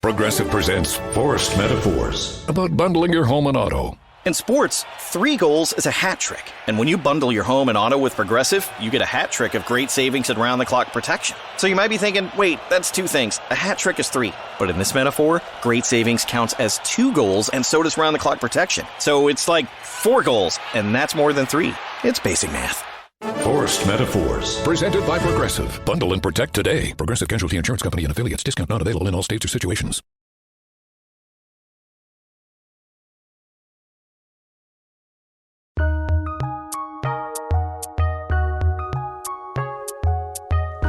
Progressive presents Forced Metaphors about bundling your home and auto. In sports, 3 goals is a hat trick. And when you bundle your home and auto with Progressive, you get a hat trick of great savings and round-the-clock protection. So you might be thinking, wait, that's 2 things. A hat trick is 3. But in this metaphor, great savings counts as 2 goals, and so does round-the-clock protection. So it's like 4 goals, and that's more than 3. It's basic math. Forced Metaphors. Presented by Progressive. Bundle and protect today. Progressive Casualty Insurance Company and affiliates. Discount not available in all states or situations.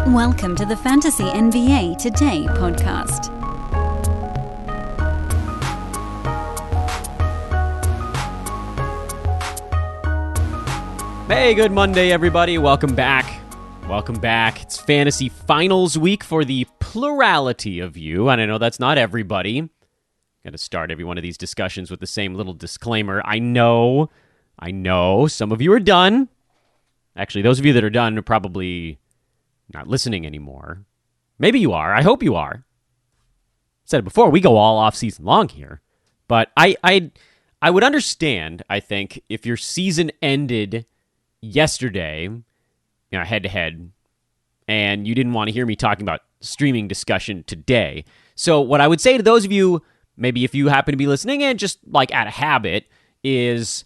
Welcome to the Fantasy NBA Today podcast. Hey, good Monday, everybody. Welcome back. Welcome back. It's Fantasy Finals week for the plurality of you, and I know that's not everybody. Got to start every one of these discussions with the same little disclaimer. I know, some of you are done. Actually, those of you that are done are probably not listening anymore. Maybe you are. I hope you are. Said it before, we go all off season long here. But I would understand, I think, if your season ended yesterday, head to head, and you didn't want to hear me talking about streaming discussion today. So what I would say to those of you, maybe if you happen to be listening and just like out of habit, is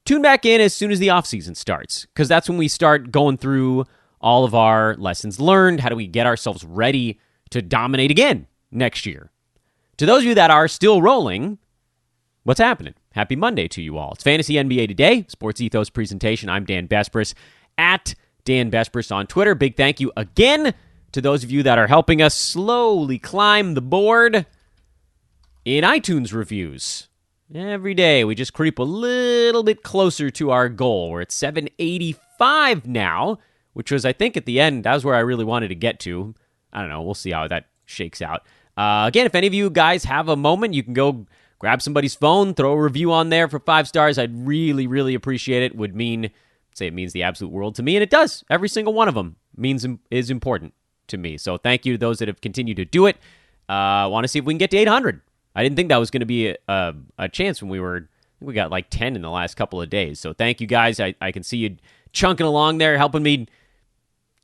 tune back in as soon as the offseason starts, because that's when we start going through all of our lessons learned. How do we get ourselves ready to dominate again next year? To those of you that are still rolling, what's happening? Happy Monday to you all. It's Fantasy NBA Today, Sports Ethos presentation. I'm Dan Bespris, at Dan Bespris on Twitter. Big thank you again to those of you that are helping us slowly climb the board in iTunes reviews. Every day, we just creep a little bit closer to our goal. We're at 785 now, which was, I think, at the end, that was where I really wanted to get to. I don't know. We'll see how that shakes out. Again, if any of you guys have a moment, you can go grab somebody's phone, throw a review on there for 5 stars. I'd really, really appreciate it. It means the absolute world to me, and it does. Every single one of them is important to me. So thank you to those that have continued to do it. I want to see if we can get to 800. I didn't think that was going to be a chance when we got like 10 in the last couple of days. So thank you guys. I can see you chunking along there, helping me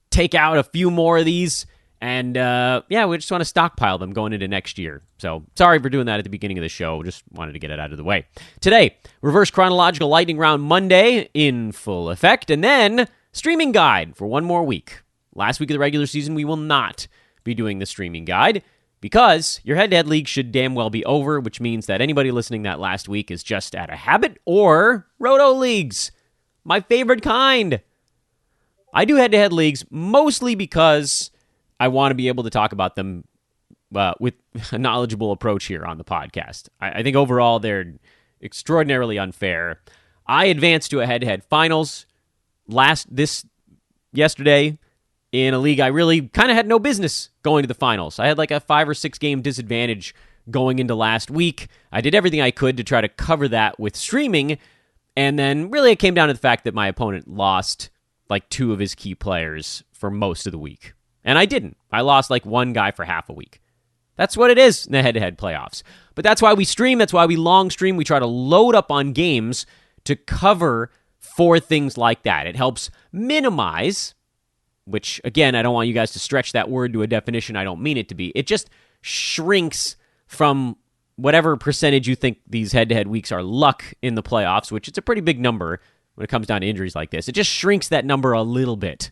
take out a few more of these. And, we just want to stockpile them going into next year. So, sorry for doing that at the beginning of the show. Just wanted to get it out of the way. Today, Reverse Chronological Lightning Round Monday in full effect. And then, Streaming Guide for one more week. Last week of the regular season, we will not be doing the Streaming Guide because your head-to-head league should damn well be over, which means that anybody listening that last week is just out of habit or Roto Leagues. My favorite kind. I do head-to-head leagues mostly because I want to be able to talk about them with a knowledgeable approach here on the podcast. I think overall they're extraordinarily unfair. I advanced to a head-to-head finals yesterday in a league I really kind of had no business going to the finals. I had like a 5 or 6 game disadvantage going into last week. I did everything I could to try to cover that with streaming, and then really it came down to the fact that my opponent lost like 2 of his key players for most of the week. And I didn't. I lost like 1 guy for half a week. That's what it is in the head-to-head playoffs. But that's why we stream. That's why we long stream. We try to load up on games to cover for things like that. It helps minimize, which, again, I don't want you guys to stretch that word to a definition I don't mean it to be. It just shrinks from whatever percentage you think these head-to-head weeks are luck in the playoffs, which it's a pretty big number when it comes down to injuries like this. It just shrinks that number a little bit.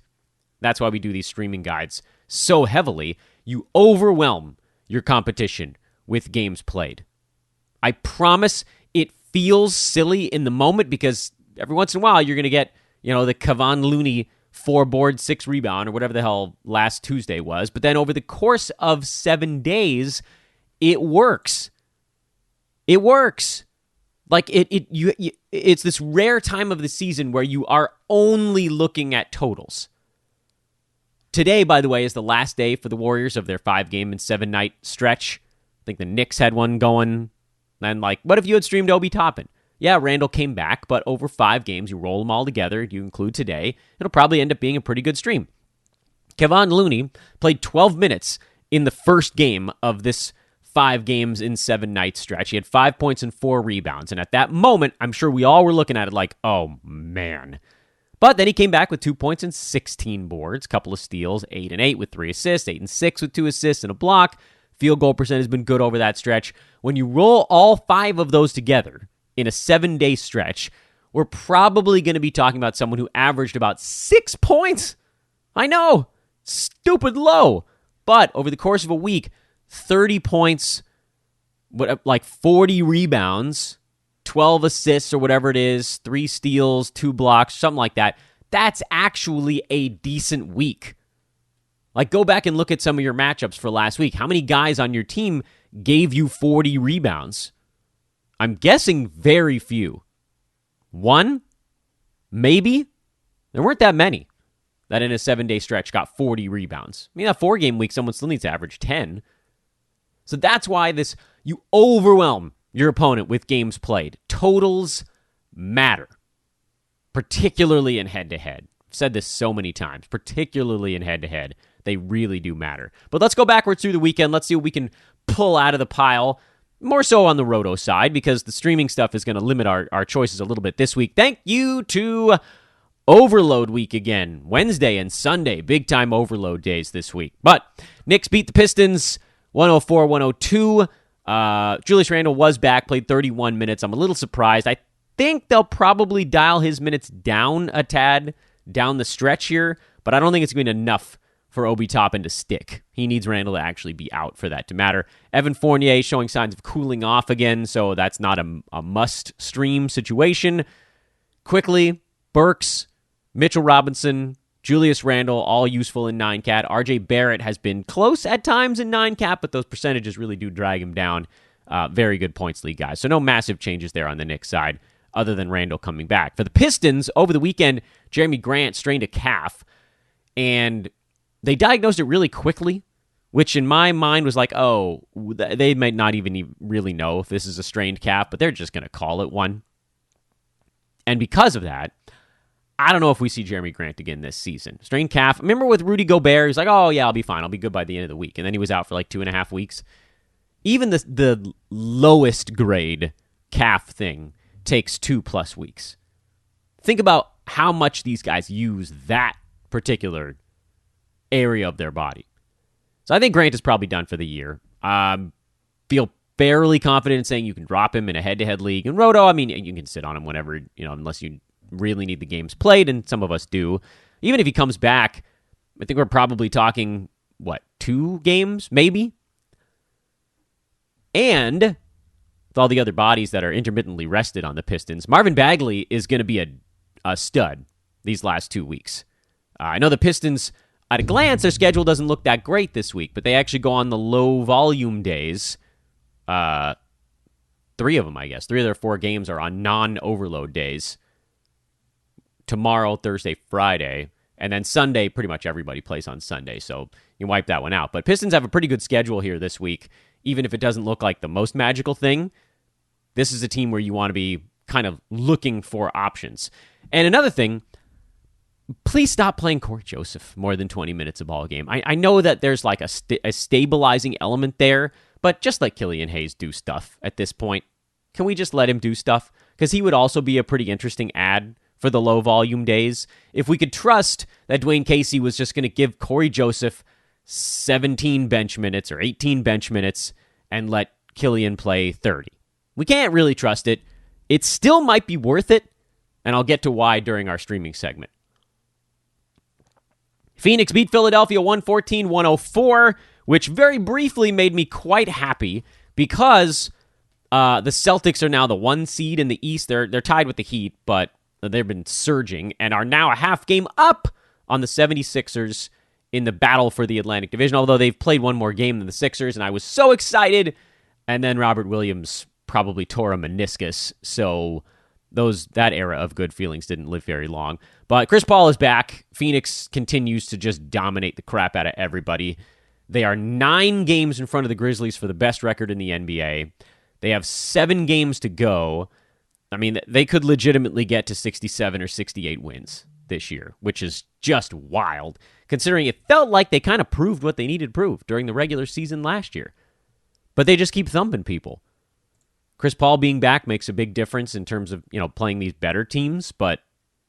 That's why we do these streaming guides so heavily. You overwhelm your competition with games played. I promise it feels silly in the moment because every once in a while you're going to get, the Kevon Looney 4 board, 6 rebound or whatever the hell last Tuesday was. But then over the course of 7 days, it works. It works. Like it's this rare time of the season where you are only looking at totals. Today, by the way, is the last day for the Warriors of their 5-game and 7-night stretch. I think the Knicks had one going. And what if you had streamed Obi Toppin? Yeah, Randle came back, but over 5 games, you roll them all together, you include today, it'll probably end up being a pretty good stream. Kevon Looney played 12 minutes in the first game of this 5 games in 7 night stretch. He had 5 points and 4 rebounds. And at that moment, I'm sure we all were looking at it like, oh, man. But then he came back with 2 points and 16 boards, couple of steals, 8 and 8 with 3 assists, 8 and 6 with 2 assists and a block. Field goal percent has been good over that stretch. When you roll all 5 of those together in a 7-day stretch, we're probably going to be talking about someone who averaged about 6 points. I know, stupid low. But over the course of a week, 30 points, like 40 rebounds, 12 assists or whatever it is, 3 steals, 2 blocks, something like that. That's actually a decent week. Like, go back and look at some of your matchups for last week. How many guys on your team gave you 40 rebounds? I'm guessing very few. 1? Maybe? There weren't that many that in a 7-day stretch got 40 rebounds. I mean, a 4-game week, someone still needs to average 10. So that's why you overwhelm your opponent with games played. Totals matter, particularly in head-to-head. I've said this so many times, particularly in head-to-head. They really do matter. But let's go backwards through the weekend. Let's see what we can pull out of the pile. More so on the Roto side, because the streaming stuff is going to limit our choices a little bit this week. Thank you to Overload Week again. Wednesday and Sunday, big-time overload days this week. But Knicks beat the Pistons 104-102. Julius Randle was back, played 31 minutes. I'm a little surprised. I think they'll probably dial his minutes down a tad down the stretch here, but I don't think it's going to be enough for Obi Toppin to stick. He needs Randle to actually be out for that to matter. Evan Fournier showing signs of cooling off again, so that's not a must-stream situation. Quickly, Burks, Mitchell Robinson, Julius Randle, all useful in 9-cat. RJ Barrett has been close at times in 9-cat, but those percentages really do drag him down. Very good points league guys. So no massive changes there on the Knicks side, other than Randle coming back. For the Pistons, over the weekend, Jeremy Grant strained a calf, and they diagnosed it really quickly, which in my mind was like, oh, they might not even really know if this is a strained calf, but they're just going to call it one. And because of that, I don't know if we see Jeremy Grant again this season. Strained calf. Remember with Rudy Gobert, he's like, oh, yeah, I'll be fine. I'll be good by the end of the week. And then he was out for like 2.5 weeks. Even the lowest grade calf thing takes 2+ weeks. Think about how much these guys use that particular area of their body. So I think Grant is probably done for the year. Feel fairly confident in saying you can drop him in a head-to-head league. And Roto, I mean, you can sit on him whenever, unless you really need the games played, and some of us do. Even if he comes back, I think we're probably talking, 2 games, maybe? And with all the other bodies that are intermittently rested on the Pistons, Marvin Bagley is going to be a stud these last 2 weeks. I know the Pistons, at a glance, their schedule doesn't look that great this week, but they actually go on the low-volume days. 3 of them, I guess. 3 of their 4 games are on non-overload days. Tomorrow, Thursday, Friday, and then Sunday, pretty much everybody plays on Sunday, so you wipe that one out. But Pistons have a pretty good schedule here this week, even if it doesn't look like the most magical thing. This is a team where you want to be kind of looking for options. And another thing, please stop playing Corey Joseph more than 20 minutes a ball game. I know that there's like a stabilizing element there, but just let Killian Hayes do stuff at this point. Can we just let him do stuff? Because he would also be a pretty interesting add for the low-volume days. If we could trust that Dwayne Casey was just going to give Corey Joseph 17 bench minutes or 18 bench minutes and let Killian play 30. We can't really trust it. It still might be worth it, and I'll get to why during our streaming segment. Phoenix beat Philadelphia 114-104, which very briefly made me quite happy because the Celtics are now the 1 seed in the East. They're tied with the Heat, but they've been surging and are now a half game up on the 76ers in the battle for the Atlantic Division, although they've played one more game than the Sixers, and I was so excited. And then Robert Williams probably tore a meniscus, so that era of good feelings didn't live very long. But Chris Paul is back. Phoenix continues to just dominate the crap out of everybody. They are 9 games in front of the Grizzlies for the best record in the NBA. They have 7 games to go. I mean, they could legitimately get to 67 or 68 wins this year, which is just wild, considering it felt like they kind of proved what they needed to prove during the regular season last year. But they just keep thumping people. Chris Paul being back makes a big difference in terms of, playing these better teams, but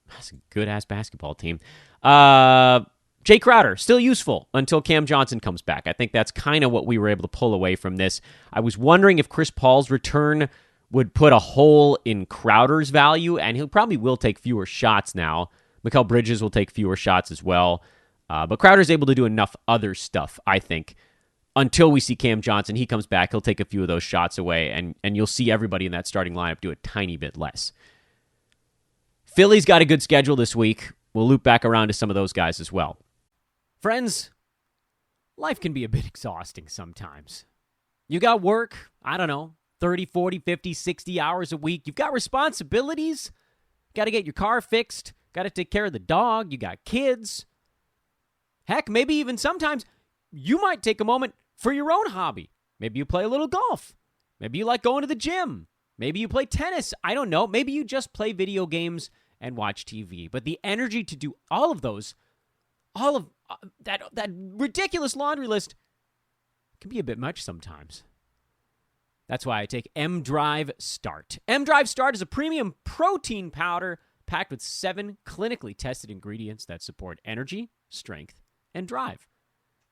that's a good-ass basketball team. Jay Crowder, still useful until Cam Johnson comes back. I think that's kind of what we were able to pull away from this. I was wondering if Chris Paul's return would put a hole in Crowder's value, and he probably will take fewer shots now. Mikal Bridges will take fewer shots as well. But Crowder's able to do enough other stuff, I think. Until we see Cam Johnson, he comes back, he'll take a few of those shots away, and you'll see everybody in that starting lineup do a tiny bit less. Philly's got a good schedule this week. We'll loop back around to some of those guys as well. Friends, life can be a bit exhausting sometimes. You got work, 30, 40, 50, 60 hours a week. You've got responsibilities. Got to get your car fixed. Got to take care of the dog. You got kids. Heck, maybe even sometimes you might take a moment for your own hobby. Maybe you play a little golf. Maybe you like going to the gym. Maybe you play tennis. I don't know. Maybe you just play video games and watch TV. But the energy to do all of those, all of that ridiculous laundry list can be a bit much sometimes. That's why I take M-Drive Start. M-Drive Start is a premium protein powder packed with 7 clinically tested ingredients that support energy, strength, and drive,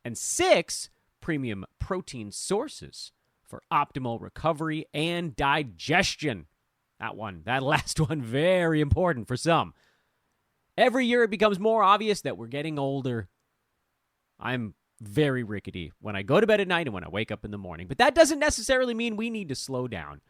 and 6 premium protein sources for optimal recovery and digestion. That last one, very important for some. Every year it becomes more obvious that we're getting older. I'm very rickety when I go to bed at night and when I wake up in the morning. But that doesn't necessarily mean we need to slow down.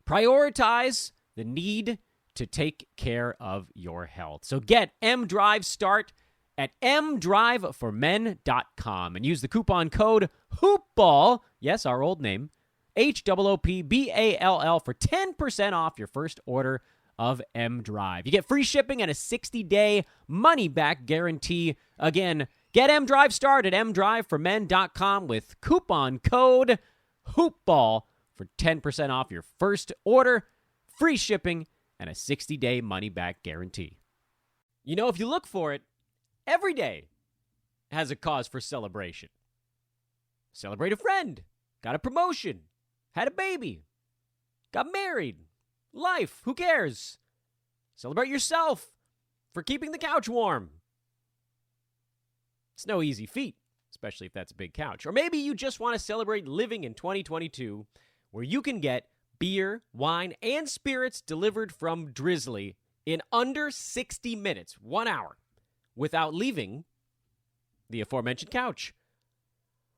Prioritize the need to take care of your health. So get M-Drive Start at mdriveformen.com and use the coupon code HOOPBALL, yes, our old name, HOOPBALL for 10% off your first order of M-Drive. You get free shipping and a 60-day money-back guarantee. Again, get M-Drive Start at mdriveformen.com with coupon code HOOPBALL for 10% off your first order, free shipping, and a 60-day money-back guarantee. If you look for it, every day has a cause for celebration. Celebrate a friend, got a promotion, had a baby, got married, life, who cares? Celebrate yourself for keeping the couch warm. It's no easy feat, especially if that's a big couch. Or maybe you just want to celebrate living in 2022, where you can get beer, wine, and spirits delivered from Drizzly in under 60 minutes, 1 hour, without leaving the aforementioned couch.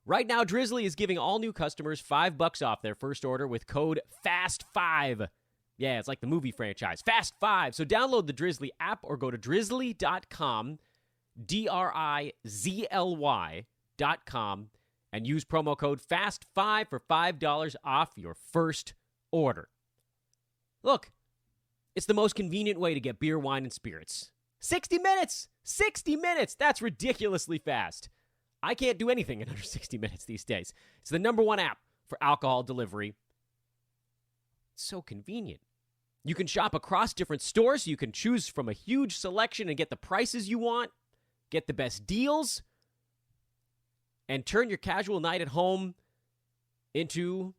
Right now, Drizzly is giving all new customers $5 off their first order with code FAST5. Yeah, it's like the movie franchise, Fast5. So download the Drizzly app or go to drizzly.com, DRIZLY.com, and use promo code FAST5 for $5 off your first order. Look, it's the most convenient way to get beer, wine, and spirits. 60 minutes! 60 minutes! That's ridiculously fast. I can't do anything in under 60 minutes these days. It's the #1 app for alcohol delivery. It's so convenient. You can shop across different stores. You can choose from a huge selection and get the prices you want, get the best deals, and turn your casual night at home into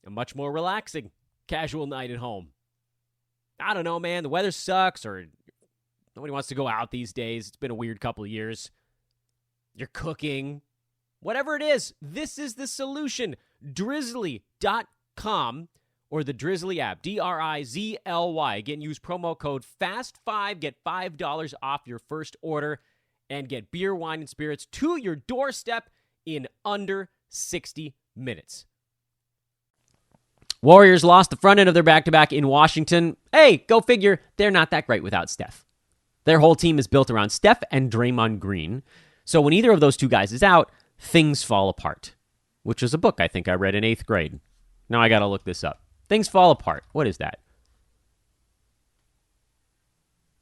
a much more relaxing casual night at home. I don't know, man. The weather sucks, or nobody wants to go out these days. It's been a weird couple of years. You're cooking. Whatever it is, this is the solution. Drizzly.com or the Drizzly app. DRIZLY. Again, use promo code FAST5. Get $5 off your first order and get beer, wine, and spirits to your doorstep in under 60 minutes. Warriors lost the front end of their back-to-back in Washington. Hey, go figure, they're not that great without Steph. Their whole team is built around Steph and Draymond Green. So when either of those two guys is out, things fall apart, which is a book I think I read in 8th grade. Now I got to look this up. Things Fall Apart. What is that?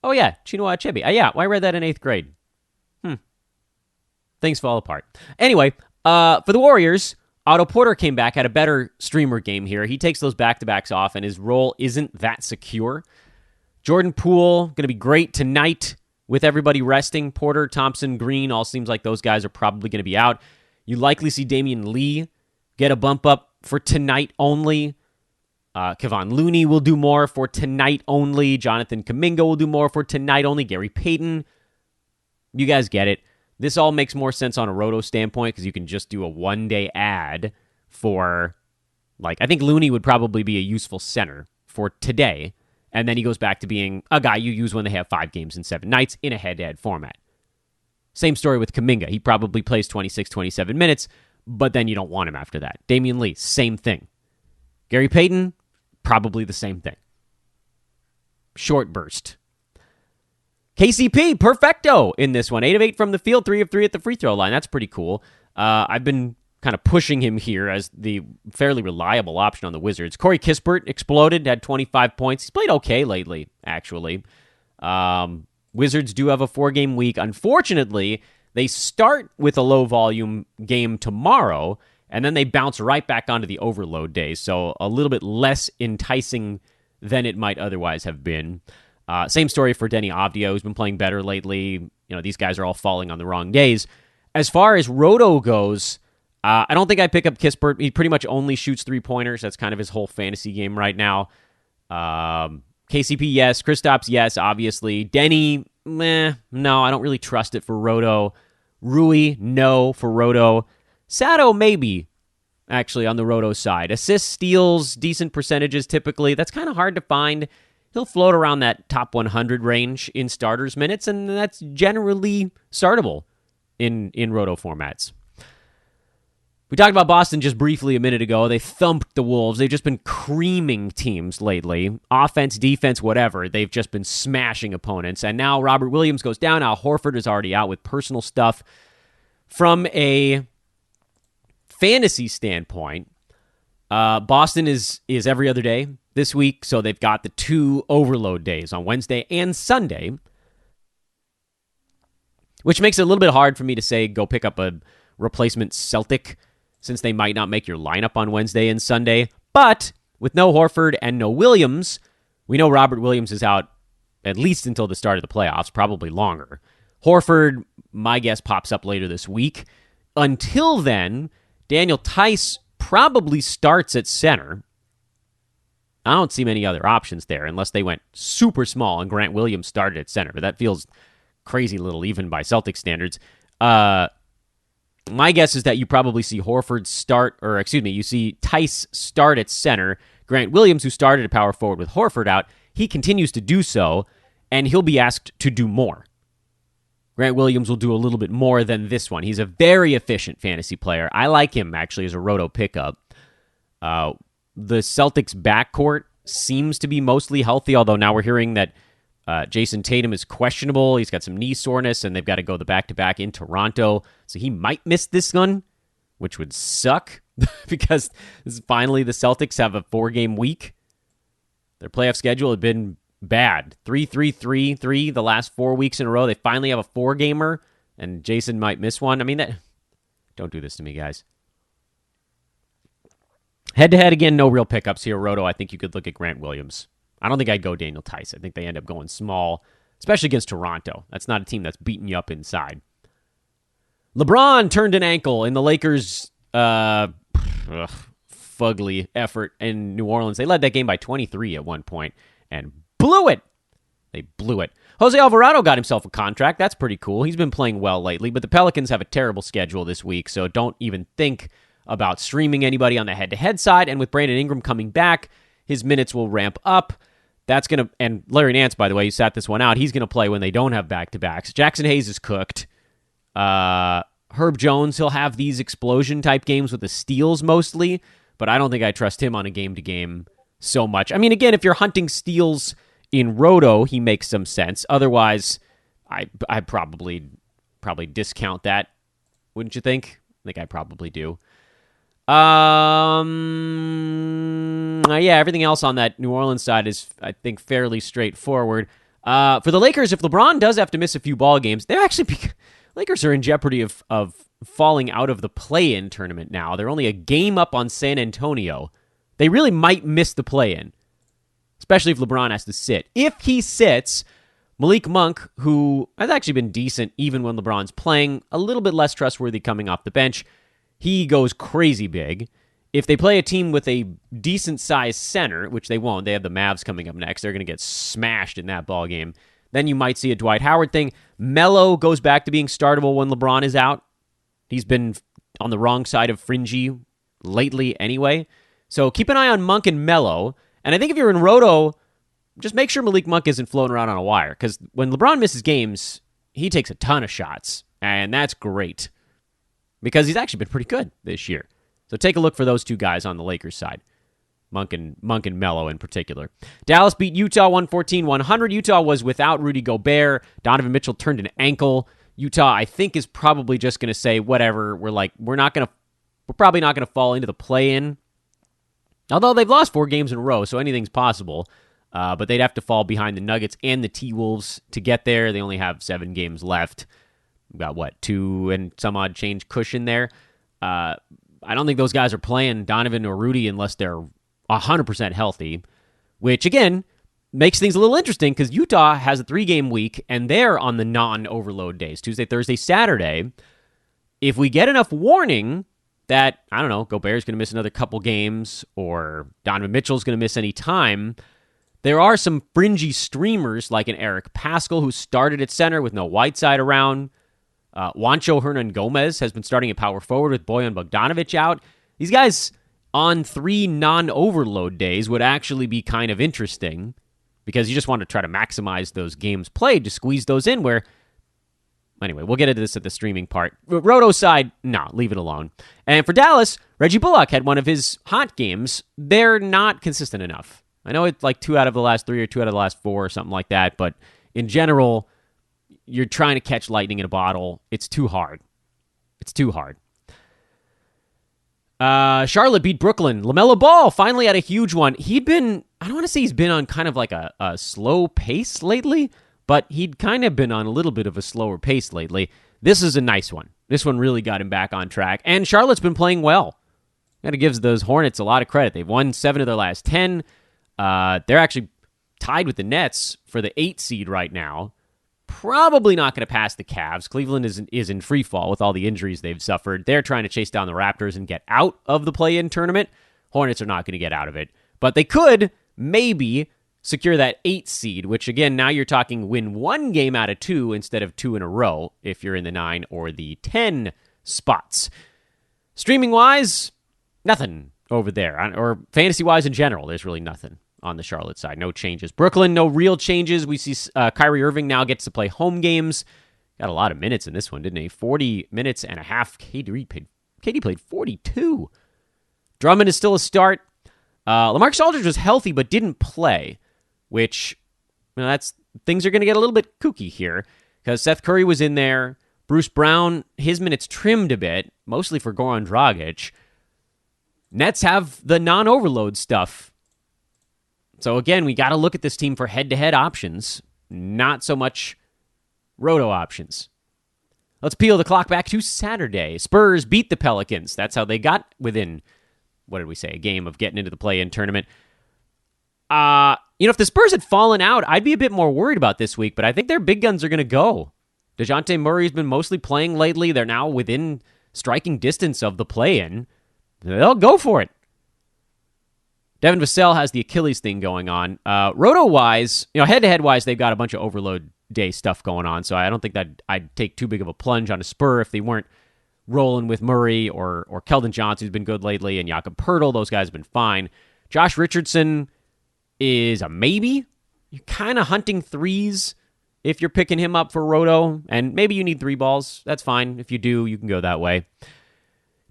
Oh, yeah, Chinua Achebe. Yeah, I read that in 8th grade. Things fall apart. Anyway, for the Warriors, Otto Porter came back, had a better streamer game here. He takes those back-to-backs off, and his role isn't that secure. Jordan Poole, going to be great tonight with everybody resting. Porter, Thompson, Green, all seems like those guys are probably going to be out. You likely see Damian Lee get a bump up for tonight only. Kevon Looney will do more for tonight only. Jonathan Kuminga will do more for tonight only. Gary Payton. You guys get it. This all makes more sense on a roto standpoint because you can just do a one-day ad for, I think Looney would probably be a useful center for today. And then he goes back to being a guy you use when they have 5 games in 7 nights in a head-to-head format. Same story with Kuminga. He probably plays 26, 27 minutes, but then you don't want him after that. Damian Lee, same thing. Gary Payton, probably the same thing. Short burst. KCP, perfecto in this one. 8 of 8 from the field, 3 of 3 at the free throw line. That's pretty cool. I've been kind of pushing him here as the fairly reliable option on the Wizards. Corey Kispert exploded, had 25 points. He's played okay lately, actually. Wizards do have a 4-game week. Unfortunately, they start with a low-volume game tomorrow, and then they bounce right back onto the overload days, so a little bit less enticing than it might otherwise have been. Same story for Denny Avdija, who's been playing better lately. These guys are all falling on the wrong days. As far as Roto goes, I don't think I pick up Kispert. He pretty much only shoots 3-pointers. That's kind of his whole fantasy game right now. KCP, yes. Kristaps, yes, obviously. Denny, meh. No, I don't really trust it for Roto. Rui, no, for Roto. Sato, maybe, actually, on the Roto side. Assists, steals, decent percentages typically. That's kind of hard to find. He'll float around that top 100 range in starters minutes, and that's generally startable in Roto formats. We talked about Boston just briefly a minute ago. They thumped the Wolves. They've just been creaming teams lately. Offense, defense, whatever. They've just been smashing opponents. And now Robert Williams goes down. Al Horford is already out with personal stuff. From a fantasy standpoint, Boston is every other day this week, so they've got the 2 overload days on Wednesday and Sunday, which makes it a little bit hard for me to say go pick up a replacement Celtic since they might not make your lineup on Wednesday and Sunday. But with no Horford and no Williams, we know Robert Williams is out at least until the start of the playoffs, probably longer. Horford, my guess, pops up later this week. Until then, Daniel Theis probably starts at center. I don't see many other options there unless they went super small and Grant Williams started at center, but that feels crazy little even by Celtic standards. My guess is that you probably see you see Theis start at center. Grant Williams, who started at power forward with Horford out, he continues to do so, and he'll be asked to do more. Grant Williams will do a little bit more than this one. He's a very efficient fantasy player. I like him, actually, as a roto pickup. The Celtics' backcourt seems to be mostly healthy, although now we're hearing that Jason Tatum is questionable. He's got some knee soreness, and they've got to go the back-to-back in Toronto. So he might miss this one, which would suck because finally the Celtics have a 4-game week. Their playoff schedule had been bad. 3-3-3-3 the last 4 weeks in a row. They finally have a 4-gamer, and Jason might miss one. I mean, don't do this to me, guys. Head-to-head, again, no real pickups here. Roto, I think you could look at Grant Williams. I don't think I'd go Daniel Theis. I think they end up going small, especially against Toronto. That's not a team that's beating you up inside. LeBron turned an ankle in the Lakers' fugly effort in New Orleans. They led that game by 23 at one point and blew it. They blew it. Jose Alvarado got himself a contract. That's pretty cool. He's been playing well lately, but the Pelicans have a terrible schedule this week, so don't even think about streaming anybody on the head-to-head side. And with Brandon Ingram coming back, his minutes will ramp up. That's going to, and Larry Nance, by the way, you sat this one out. He's going to play when they don't have back-to-backs. Jackson Hayes is cooked. Herb Jones, he'll have these explosion-type games with the steals mostly, but I don't think I trust him on a game-to-game so much. I mean, again, if you're hunting steals in Roto, he makes some sense. Otherwise, I probably discount that, wouldn't you think? I think I probably do. Yeah, everything else on that New Orleans side is, I think, fairly straightforward. For the Lakers, if LeBron does have to miss a few ball games, Lakers are in jeopardy of falling out of the play-in tournament now. They're only a game up on San Antonio. They really might miss the play-in, especially if LeBron has to sit. If he sits, Malik Monk, who has actually been decent even when LeBron's playing, a little bit less trustworthy coming off the bench, he goes crazy big if they play a team with a decent-sized center, which they won't, they have the Mavs coming up next, they're going to get smashed in that ball game, then you might see a Dwight Howard thing. Melo goes back to being startable when LeBron is out. He's been on the wrong side of fringy lately anyway. So keep an eye on Monk and Melo. And I think if you're in Roto, just make sure Malik Monk isn't floating around on a wire. Because when LeBron misses games, he takes a ton of shots. And that's great. Because he's actually been pretty good this year. So take a look for those two guys on the Lakers side. Monk and Melo in particular. Dallas beat Utah 114-100. Utah was without Rudy Gobert. Donovan Mitchell turned an ankle. Utah, I think, is probably just going to say, whatever. We're probably not going to fall into the play-in. Although they've lost 4 games in a row, so anything's possible. But they'd have to fall behind the Nuggets and the T-Wolves to get there. They only have 7 games left. We've got, 2 and some odd change cushion there. I don't think those guys are playing Donovan or Rudy unless they're 100% healthy, which, again, makes things a little interesting because Utah has a 3-game week, and they're on the non-overload days, Tuesday, Thursday, Saturday. If we get enough warning that, I don't know, Gobert's going to miss another couple games or Donovan Mitchell's going to miss any time, there are some fringy streamers like an Eric Paschall who started at center with no Whiteside around. Juancho Hernan-Gomez has been starting at power forward with Bojan Bogdanovic out. These guys on 3 non-overload days would actually be kind of interesting because you just want to try to maximize those games played to squeeze those in where, anyway, we'll get into this at the streaming part. Roto side, no, leave it alone. And for Dallas, Reggie Bullock had one of his hot games. They're not consistent enough. I know it's like 2 out of the last 3 or 2 out of the last 4 or something like that, but in general, you're trying to catch lightning in a bottle. It's too hard. It's too hard. Charlotte beat Brooklyn. LaMelo Ball finally had a huge one. I don't want to say he's been on kind of like a slow pace lately, but he'd kind of been on a little bit of a slower pace lately. This is a nice one. This one really got him back on track. And Charlotte's been playing well. Got to give those Hornets a lot of credit. They've won 7 of their last 10. They're actually tied with the Nets for the 8 seed right now. Probably not going to pass the Cavs. Cleveland is in free fall with all the injuries they've suffered. They're trying to chase down the Raptors and get out of the play-in tournament. Hornets are not going to get out of it. But they could maybe secure that 8 seed, which, again, now you're talking win 1 game out of 2 instead of 2 in a row if you're in the 9 or the 10 spots. Streaming-wise, nothing over there. Or fantasy-wise in general, there's really nothing on the Charlotte side. No changes. Brooklyn, no real changes. We see Kyrie Irving now gets to play home games. Got a lot of minutes in this one, didn't he? 40 minutes and a half. KD played 42. Drummond is still a start. LaMarcus Aldridge was healthy but didn't play, which, things are going to get a little bit kooky here because Seth Curry was in there. Bruce Brown, his minutes trimmed a bit, mostly for Goran Dragic. Nets have the non-overload stuff. So again, we got to look at this team for head-to-head options, not so much roto options. Let's peel the clock back to Saturday. Spurs beat the Pelicans. That's how they got within, a game of getting into the play-in tournament. If the Spurs had fallen out, I'd be a bit more worried about this week, but I think their big guns are going to go. DeJounte Murray's been mostly playing lately. They're now within striking distance of the play-in. They'll go for it. Devin Vassell has the Achilles thing going on. Roto-wise, head-to-head-wise, they've got a bunch of overload day stuff going on, so I don't think that I'd take too big of a plunge on a Spur if they weren't rolling with Murray or Keldon Johnson, who's been good lately, and Jakob Poeltl. Those guys have been fine. Josh Richardson is a maybe. You're kind of hunting threes if you're picking him up for Roto, and maybe you need 3 balls. That's fine. If you do, you can go that way.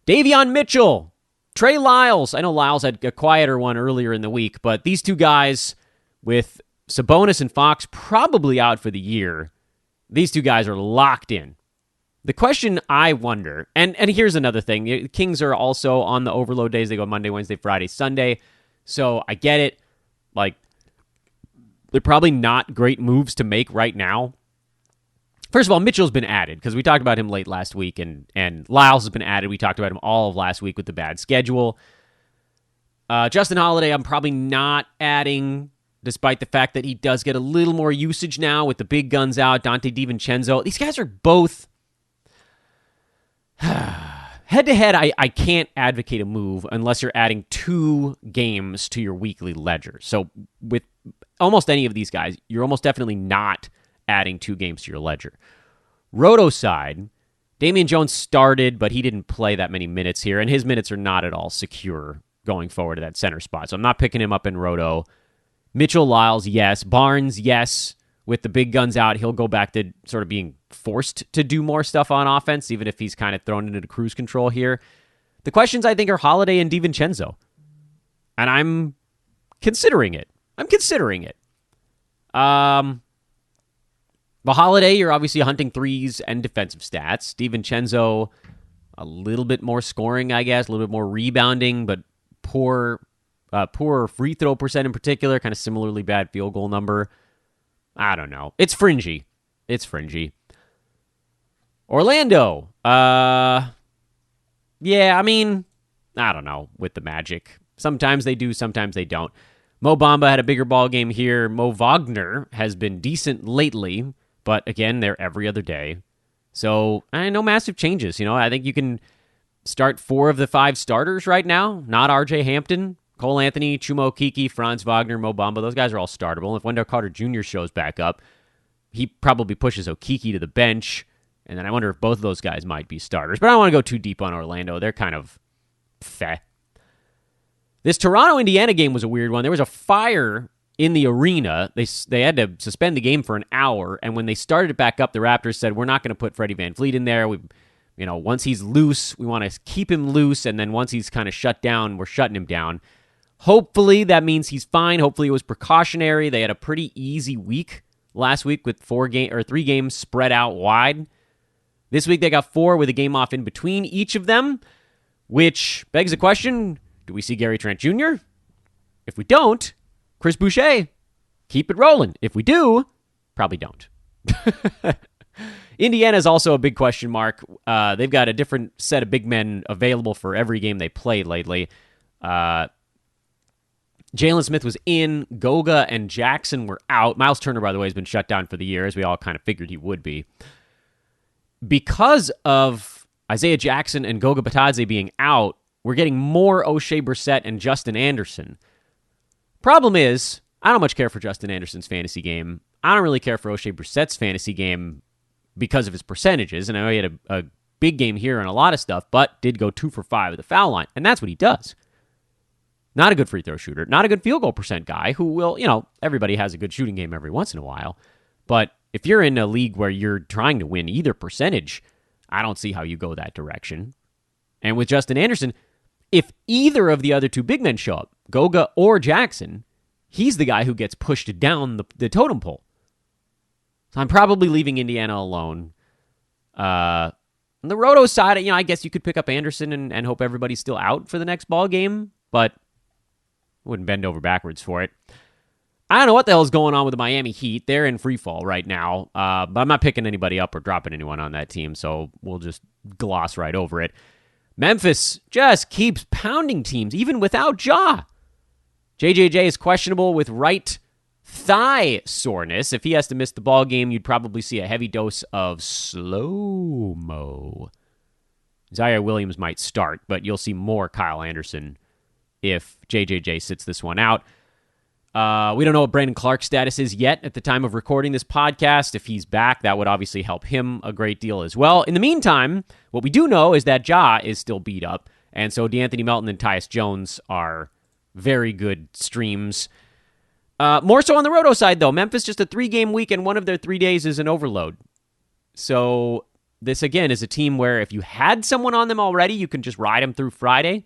Davion Mitchell. Trey Lyles. I know Lyles had a quieter one earlier in the week, but these 2 guys with Sabonis and Fox probably out for the year, these 2 guys are locked in. The question I wonder, and here's another thing. The Kings are also on the overload days. They go Monday, Wednesday, Friday, Sunday. So I get it. They're probably not great moves to make right now. First of all, Mitchell's been added because we talked about him late last week, and Lyles has been added. We talked about him all of last week with the bad schedule. Justin Holiday, I'm probably not adding, despite the fact that he does get a little more usage now with the big guns out. Dante DiVincenzo. These guys are both... Head-to-head, I can't advocate a move unless you're adding 2 games to your weekly ledger. So with almost any of these guys, you're almost definitely not adding 2 games to your ledger. Roto side, Damian Jones started, but he didn't play that many minutes here, and his minutes are not at all secure going forward to that center spot. So I'm not picking him up in Roto. Mitchell, Lyles, yes. Barnes, yes. With the big guns out, he'll go back to sort of being forced to do more stuff on offense, even if he's kind of thrown into cruise control here. The questions, I think, are Holiday and DiVincenzo. And I'm considering it. The Holiday, you're obviously hunting threes and defensive stats. DiVincenzo, a little bit more scoring, I guess, a little bit more rebounding, but poor free throw percent in particular, kind of similarly bad field goal number. I don't know. It's fringy. Orlando. Yeah, I mean, I don't know with the Magic. Sometimes they do, sometimes they don't. Mo Bamba had a bigger ball game here. Mo Wagner has been decent lately, but again, they're every other day. So, no massive changes. I think you can start 4 of the 5 starters right now. Not RJ Hampton. Cole Anthony, Chuma Okeke, Franz Wagner, Mo Bamba, those guys are all startable. If Wendell Carter Jr. shows back up, he probably pushes Okeke to the bench, and then I wonder if both of those guys might be starters. But I don't want to go too deep on Orlando. They're kind of feh. This Toronto-Indiana game was a weird one. There was a fire in the arena. They had to suspend the game for an hour, and when they started it back up, the Raptors said, we're not going to put Freddie VanVleet in there. Once he's loose, we want to keep him loose, and then once he's kind of shut down, we're shutting him down. Hopefully that means he's fine. Hopefully it was precautionary. They had a pretty easy week last week with 3 games spread out wide. This week they got 4 with a game off in between each of them, which begs the question, do we see Gary Trent Jr.? If we don't, Chris Boucher, keep it rolling. If we do, probably don't. Indiana is also a big question mark. They've got a different set of big men available for every game they played lately. Jalen Smith was in. Goga and Jackson were out. Miles Turner, by the way, has been shut down for the year, as we all kind of figured he would be. Because of Isaiah Jackson and Goga Batadze being out, we're getting more O'Shea Brissett and Justin Anderson. Problem is, I don't much care for Justin Anderson's fantasy game. I don't really care for O'Shea Brissett's fantasy game because of his percentages. And I know he had a big game here and a lot of stuff, but did go 2 for 5 at the foul line. And that's what he does. Not a good free throw shooter. Not a good field goal percent guy who will, everybody has a good shooting game every once in a while. But if you're in a league where you're trying to win either percentage, I don't see how you go that direction. And with Justin Anderson, if either of the other 2 big men show up, Goga or Jackson, he's the guy who gets pushed down the totem pole. So I'm probably leaving Indiana alone. On the Roto side, I guess you could pick up Anderson and hope everybody's still out for the next ball game, but wouldn't bend over backwards for it. I don't know what the hell is going on with the Miami Heat. They're in free fall right now, but I'm not picking anybody up or dropping anyone on that team, so we'll just gloss right over it. Memphis just keeps pounding teams, even without Ja. JJJ is questionable with right thigh soreness. If he has to miss the ball game, you'd probably see a heavy dose of slow-mo. Zaire Williams might start, but you'll see more Kyle Anderson if JJJ sits this one out. We don't know what Brandon Clark's status is yet at the time of recording this podcast. If he's back, that would obviously help him a great deal as well. In the meantime, what we do know is that Ja is still beat up, and so DeAnthony Melton and Tyus Jones are very good streams. More so on the Roto side, though. Memphis just a 3-game week, and one of their 3 days is an overload. So this, again, is a team where if you had someone on them already, you can just ride them through Friday.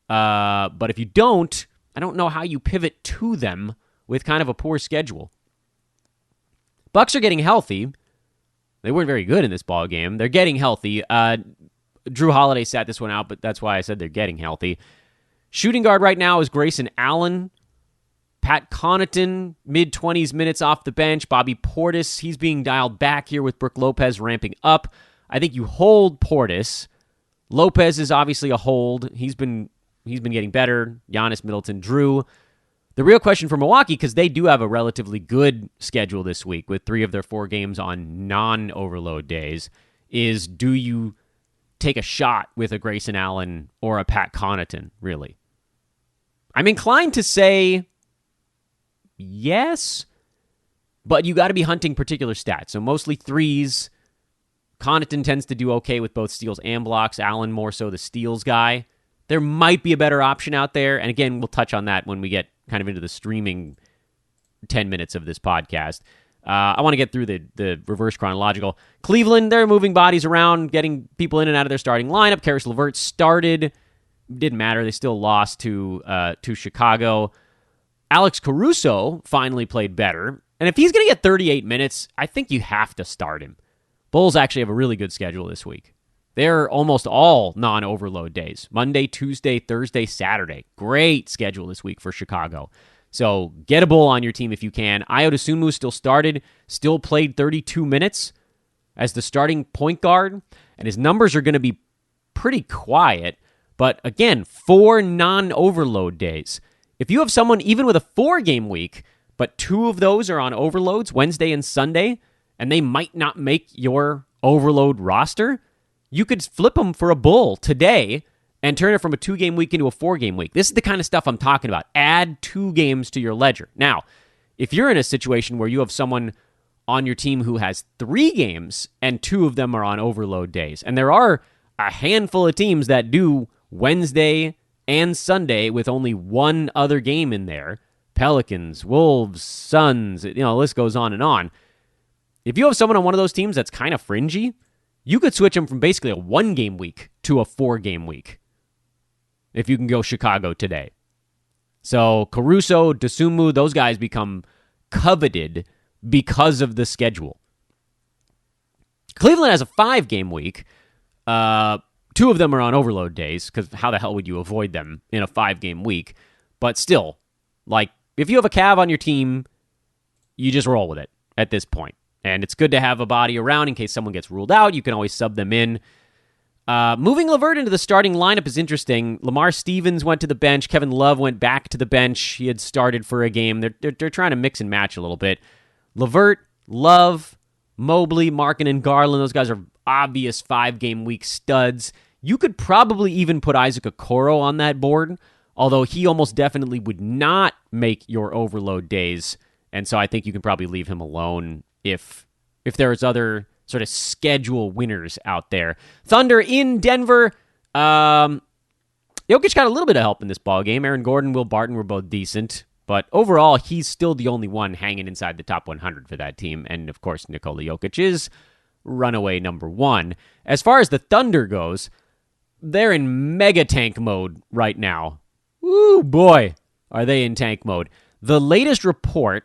But if you don't, I don't know how you pivot to them with kind of a poor schedule. Bucks are getting healthy. They weren't very good in this ball game. They're getting healthy. Drew Holiday sat this one out, but that's why I said they're getting healthy. Shooting guard right now is Grayson Allen. Pat Connaughton, mid-20s minutes off the bench. Bobby Portis, he's being dialed back here with Brook Lopez ramping up. I think you hold Portis. Lopez is obviously a hold. He's been getting better. Giannis, Middleton, Drew. The real question for Milwaukee, because they do have a relatively good schedule this week with 3 of their 4 games on non-overload days, is do you take a shot with a Grayson Allen or a Pat Connaughton, really. I'm inclined to say yes, but you got to be hunting particular stats. So mostly threes. Connaughton tends to do okay with both steals and blocks. Allen more so the steals guy. There might be a better option out there. And again, we'll touch on that when we get kind of into the streaming 10 minutes of this podcast. I want to get through the reverse chronological. Cleveland, they're moving bodies around, getting people in and out of their starting lineup. Karis LeVert started. Didn't matter. They still lost to Chicago. Alex Caruso finally played better. And if he's going to get 38 minutes, I think you have to start him. Bulls actually have a really good schedule this week. They're almost all non-overload days. Monday, Tuesday, Thursday, Saturday. Great schedule this week for Chicago. So get a Bull on your team if you can. Ayo Dosunmu still started, still played 32 minutes as the starting point guard, and his numbers are going to be pretty quiet. But again, 4 non-overload days. If you have someone even with a 4-game week, but 2 of those are on overloads, Wednesday and Sunday, and they might not make your overload roster, you could flip them for a Bull today and turn it from a 2-game week into a 4-game week. This is the kind of stuff I'm talking about. Add 2 games to your ledger. Now, if you're in a situation where you have someone on your team who has 3 games and 2 of them are on overload days, and there are a handful of teams that do Wednesday and Sunday with only 1 other game in there, Pelicans, Wolves, Suns, the list goes on and on. If you have someone on one of those teams that's kind of fringy, you could switch them from basically a 1-game week to a 4-game week if you can go Chicago today. So Caruso, Dosunmu, those guys become coveted because of the schedule. Cleveland has a 5-game week. 2 of them are on overload days, because how the hell would you avoid them in a 5-game week? But still, if you have a Cav on your team, you just roll with it at this point. And it's good to have a body around in case someone gets ruled out. You can always sub them in. Moving LeVert into the starting lineup is interesting. Lamar Stevens went to the bench. Kevin Love went back to the bench. He had started for a game. They're trying to mix and match a little bit. LeVert, Love, Mobley, Markin, and Garland, those guys are obvious 5-game week studs. You could probably even put Isaac Okoro on that board, although he almost definitely would not make your overload days. And so I think you can probably leave him alone if there's other sort of schedule winners out there. Thunder in Denver. Jokic got a little bit of help in this ballgame. Aaron Gordon, Will Barton were both decent. But overall, he's still the only one hanging inside the top 100 for that team. And, of course, Nikola Jokic is runaway number 1. As far as the Thunder goes, they're in mega tank mode right now. Woo, boy, are they in tank mode. The latest report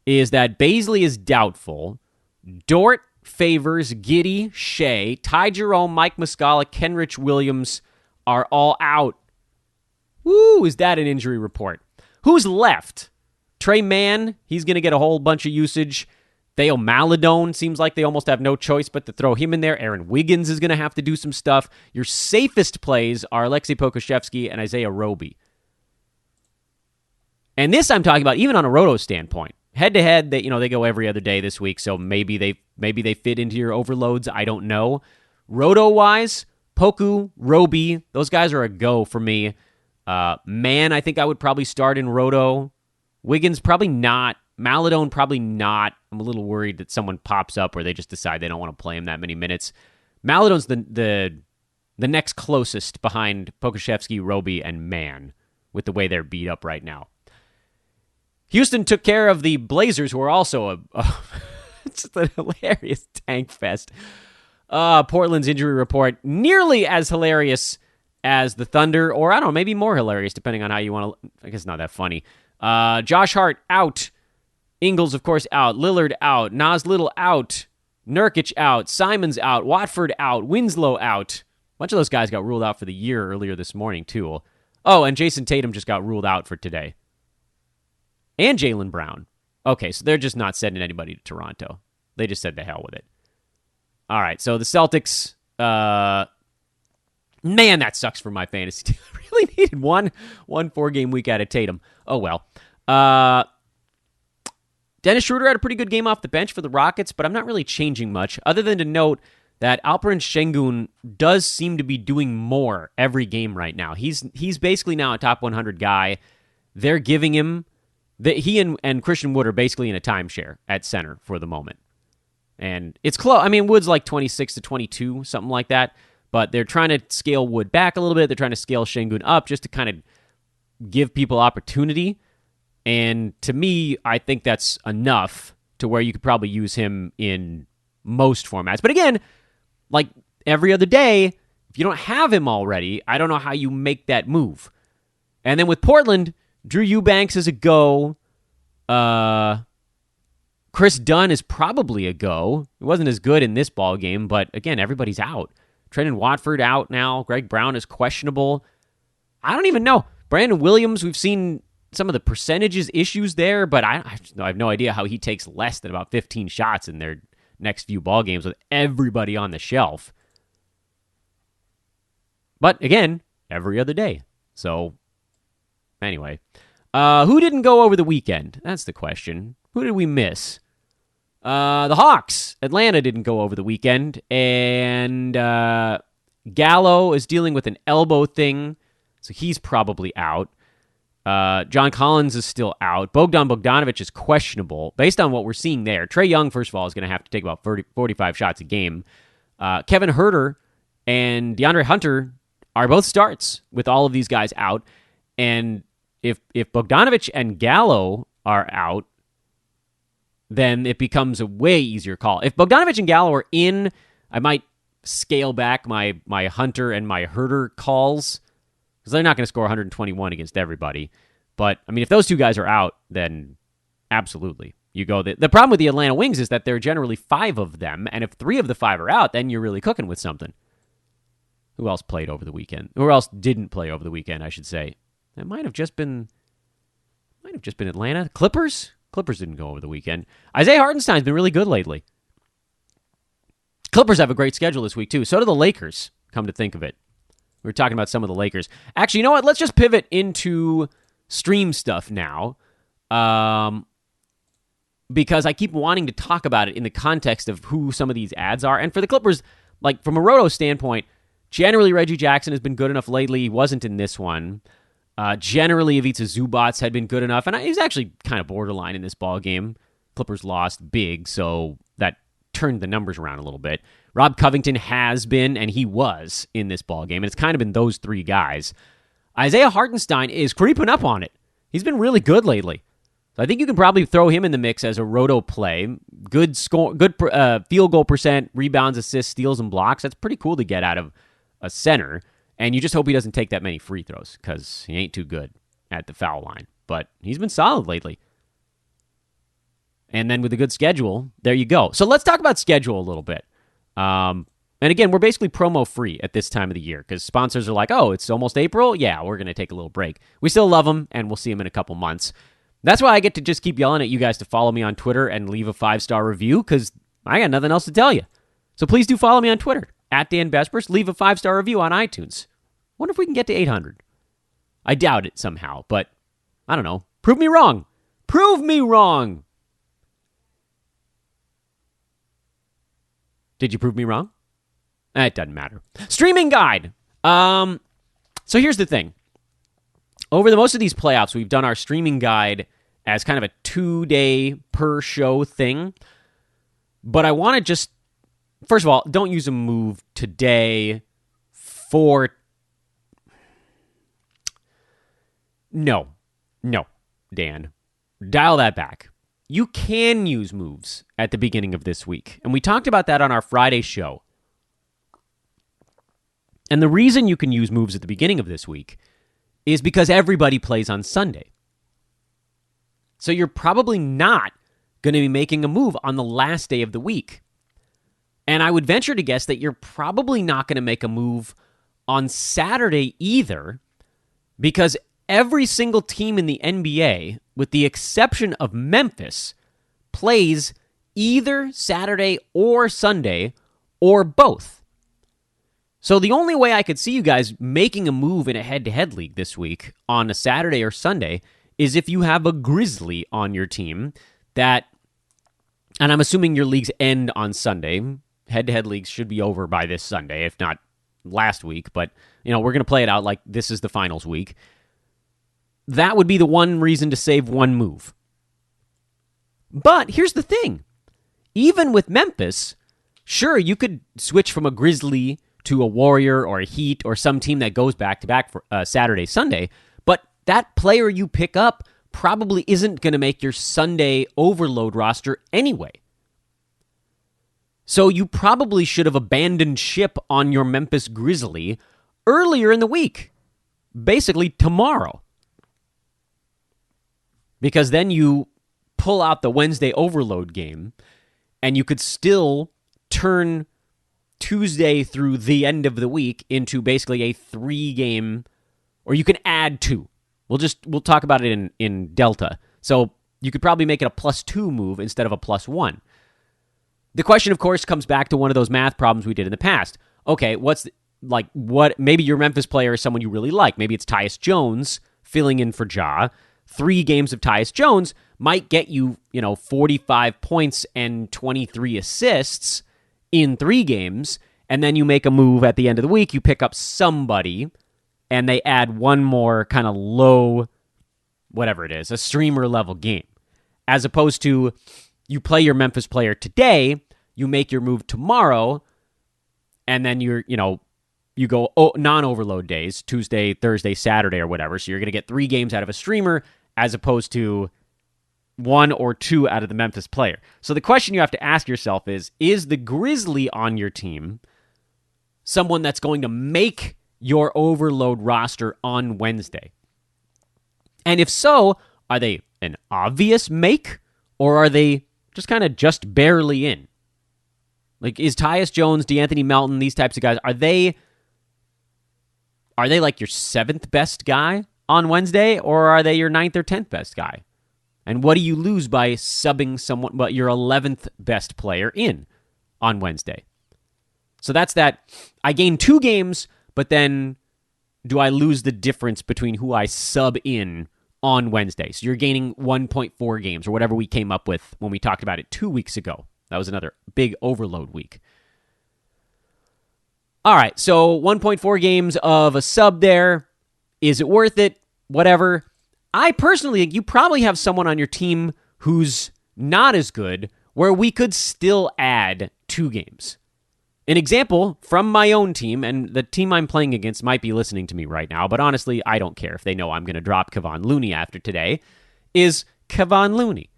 is that Baisley is doubtful. Dort, Favors, Giddey, Shea, Ty Jerome, Mike Muscala, Kenrich Williams are all out. Woo, is that an injury report? Who's left? Trey Mann, he's going to get a whole bunch of usage. Theo Maladone, seems like they almost have no choice but to throw him in there. Aaron Wiggins is going to have to do some stuff. Your safest plays are Alexei Pokusevski and Isaiah Roby. And this I'm talking about even on a roto standpoint. Head-to-head, they go every other day this week, so maybe they fit into your overloads. I don't know. Roto-wise, Poku, Roby, those guys are a go for me. Man, I think I would probably start in Roto. Wiggins, probably not. Maladone, probably not. I'm a little worried that someone pops up where they just decide they don't want to play him that many minutes. Maladone's the next closest behind Pokusevski, Roby, and Mann with the way they're beat up right now. Houston took care of the Blazers, who are also it's just a hilarious tank fest. Portland's injury report, nearly as hilarious as the Thunder, or I don't know, maybe more hilarious, depending on how you want to. I guess not that funny. Josh Hart out. Ingles, of course, out. Lillard out. Nas Little out. Nurkic out. Simons out. Watford out. Winslow out. A bunch of those guys got ruled out for the year earlier this morning, too. Oh, and Jason Tatum just got ruled out for today. And Jaylen Brown. Okay, so they're just not sending anybody to Toronto. They just said the hell with it. All right, so the Celtics, man, that sucks for my fantasy team. I really needed one 4-game week out of Tatum. Oh, well. Dennis Schruter had a pretty good game off the bench for the Rockets, but I'm not really changing much, other than to note that Alperen Şengün does seem to be doing more every game right now. He's basically now a top 100 guy. They're giving him he and Christian Wood are basically in a timeshare at center for the moment. And it's close. I mean, Wood's like 26 to 22, something like that. But they're trying to scale Wood back a little bit. They're trying to scale Şengün up just to kind of give people opportunity. And to me, I think that's enough to where you could probably use him in most formats. But again, like every other day, if you don't have him already, I don't know how you make that move. And then with Portland, Drew Eubanks is a go. Chris Dunn is probably a go. It wasn't as good in this ball game, but again, everybody's out. Trendon Watford out now. Greg Brown is questionable. I don't even know. Brandon Williams, we've seen some of the percentages issues there, but I have no idea how he takes less than about 15 shots in their next few ball games with everybody on the shelf. But again, every other day. So anyway, who didn't go over the weekend? That's the question. Who did we miss? The Hawks. Atlanta didn't go over the weekend, and Gallo is dealing with an elbow thing, so he's probably out. John Collins is still out. Bogdan Bogdanovic is questionable. Based on what we're seeing there, Trae Young, first of all, is going to have to take about 45 shots a game. Kevin Huerter and DeAndre Hunter are both starts with all of these guys out. And if Bogdanovic and Gallo are out, then it becomes a way easier call. If Bogdanovic and Gallo are in, I might scale back my Hunter and my Huerter calls, because they're not going to score 121 against everybody. But, I mean, if those two guys are out, then absolutely. You go. The problem with the Atlanta Wings is that there are generally 5 of them, and if 3 of the 5 are out, then you're really cooking with something. Who else played over the weekend? Who else didn't play over the weekend, I should say? It might have just been Atlanta. Clippers didn't go over the weekend. Isaiah Hartenstein's been really good lately. Clippers have a great schedule this week, too. So do the Lakers, come to think of it. We were talking about some of the Lakers. Actually, you know what? Let's just pivot into stream stuff now. Because I keep wanting to talk about it in the context of who some of these ads are. And for the Clippers, like from a roto standpoint, generally Reggie Jackson has been good enough lately. He wasn't in this one. Generally, Ivica Zubac had been good enough. And he's actually kind of borderline in this ball game. Clippers lost big, so that turned the numbers around a little bit. Rob Covington has been, and he was, in this ball game. And it's kind of been those 3 guys. Isaiah Hartenstein is creeping up on it. He's been really good lately. So I think you can probably throw him in the mix as a roto play. Good score, good field goal percent, rebounds, assists, steals, and blocks. That's pretty cool to get out of a center. And you just hope he doesn't take that many free throws, because he ain't too good at the foul line. But he's been solid lately. And then with a good schedule, there you go. So let's talk about schedule a little bit. And again, we're basically promo free at this time of the year, because sponsors are like, oh, it's almost April? Yeah, we're going to take a little break. We still love them, and we'll see them in a couple months. That's why I get to just keep yelling at you guys to follow me on Twitter and leave a 5-star review, because I got nothing else to tell you. So please do follow me on Twitter, at Dan Vespers. Leave a 5-star review on iTunes. Wonder if we can get to 800. I doubt it somehow, but I don't know. Prove me wrong. Prove me wrong. Did you prove me wrong? It doesn't matter. Streaming guide. So here's the thing. Over the most of these playoffs, we've done our streaming guide as kind of a 2-day per show thing. But I want to just, first of all, don't use a move today for... No, Dan. Dial that back. You can use moves at the beginning of this week. And we talked about that on our Friday show. And the reason you can use moves at the beginning of this week is because everybody plays on Sunday. So you're probably not going to be making a move on the last day of the week. And I would venture to guess that you're probably not going to make a move on Saturday either, because every single team in the NBA, with the exception of Memphis, plays either Saturday or Sunday or both. So the only way I could see you guys making a move in a head-to-head league this week on a Saturday or Sunday is if you have a Grizzly on your team that, and I'm assuming your leagues end on Sunday, head-to-head leagues should be over by this Sunday, if not last week. But, we're going to play it out like this is the finals week. That would be the one reason to save one move. But here's the thing. Even with Memphis, sure, you could switch from a Grizzly to a Warrior or a Heat or some team that goes back-to-back for Saturday, Sunday, but that player you pick up probably isn't going to make your Sunday overload roster anyway. So you probably should have abandoned ship on your Memphis Grizzly earlier in the week, basically tomorrow. Because then you pull out the Wednesday overload game, and you could still turn Tuesday through the end of the week into basically a 3-game, or you can add 2. We'll talk about it in Delta. So you could probably make it a +2 move instead of a +1. The question, of course, comes back to one of those math problems we did in the past. Okay, maybe your Memphis player is someone you really like. Maybe it's Tyus Jones filling in for Ja. 3 games of Tyus Jones might get you, 45 points and 23 assists in 3 games, and then you make a move at the end of the week, you pick up somebody, and they add one more kind of low, whatever it is, a streamer level game. As opposed to you play your Memphis player today, you make your move tomorrow, and then you go non-overload days, Tuesday, Thursday, Saturday, or whatever, so you're going to get 3 games out of a streamer as opposed to 1 or 2 out of the Memphis player. So the question you have to ask yourself is the Grizzly on your team someone that's going to make your overload roster on Wednesday? And if so, are they an obvious make, or are they just barely in? Like, is Tyus Jones, DeAnthony Melton, these types of guys, are they like your 7th best guy on Wednesday, or are they your 9th or 10th best guy? And what do you lose by subbing someone, but your 11th best player in on Wednesday? So that's that. I gain 2 games, but then do I lose the difference between who I sub in on Wednesday? So you're gaining 1.4 games, or whatever we came up with when we talked about it 2 weeks ago. That was another big overload week. All right, so 1.4 games of a sub there. Is it worth it? Whatever. I personally think you probably have someone on your team who's not as good, where we could still add 2 games. An example from my own team, and the team I'm playing against might be listening to me right now, but honestly, I don't care if they know I'm going to drop Kevon Looney after today, is Kevon Looney,